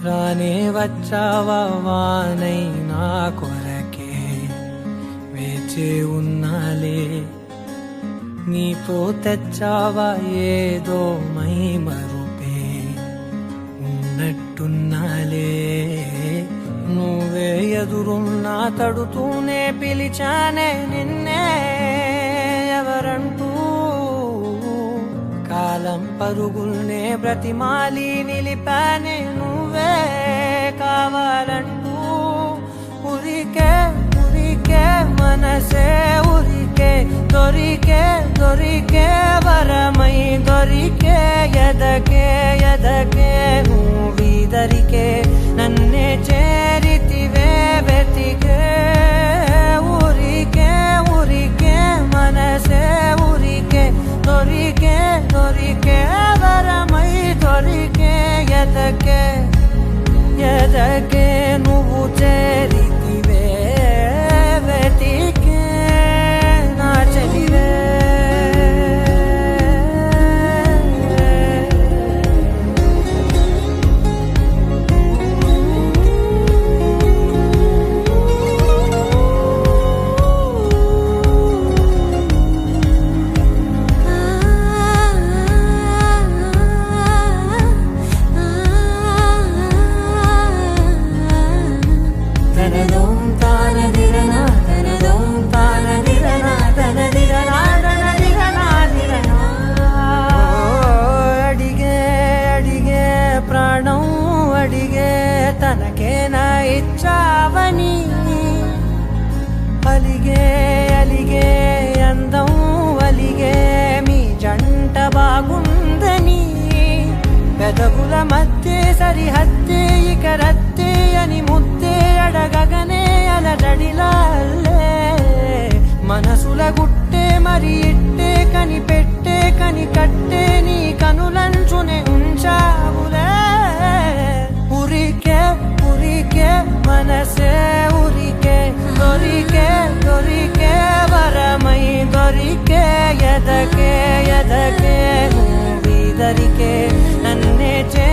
రానే వచ్చావా వానై నా కొరకే వేచి ఉన్నాలే నీతో తెచ్చావా ఏదో మై మరుపే ఉన్నట్టున్నాలే నువ్వే ఎదురున్నా తడుతూనే పిలిచానే నిన్నే ఎవరంటూ కాలం పరుగుల్నే బ్రతిమాలి నిలిపానే నువ్వే కావాలంటూ ఉరికే ఉరికే మనసే ఉరికే దొరికే దొరికే వరమై దొరికే ఎదకే ఎదకే నువ్విదరికే నన్నే చేరితివే వెతికే ఉరికే ఉరికే మనసే ఉరికే దొరికే దొరికే వరమై దొరికే ఎదకే ఎదకే నువ్వు చేరితివే వెతికే నా చెలివే తనకేనా ఇచ్చావని అలిగే అలిగే అందం అలిగే మీ జంట బాగుందని పెదవుల మధ్య సరిహద్దే ఇక రద్దే అని ముద్దే అడగగనే అలజడిలాల్లే మనసుల గుట్టే మరి ఇట్టే కని పెట్టే కని కట్టే నీ కనులంచునే ఉంచావులే ఉరికే ఉరికే మనసే ఉరికే దొరికే దొరికే వరమై దొరికే ఎదకే ఎదకే నువ్విదరికే నన్నే చే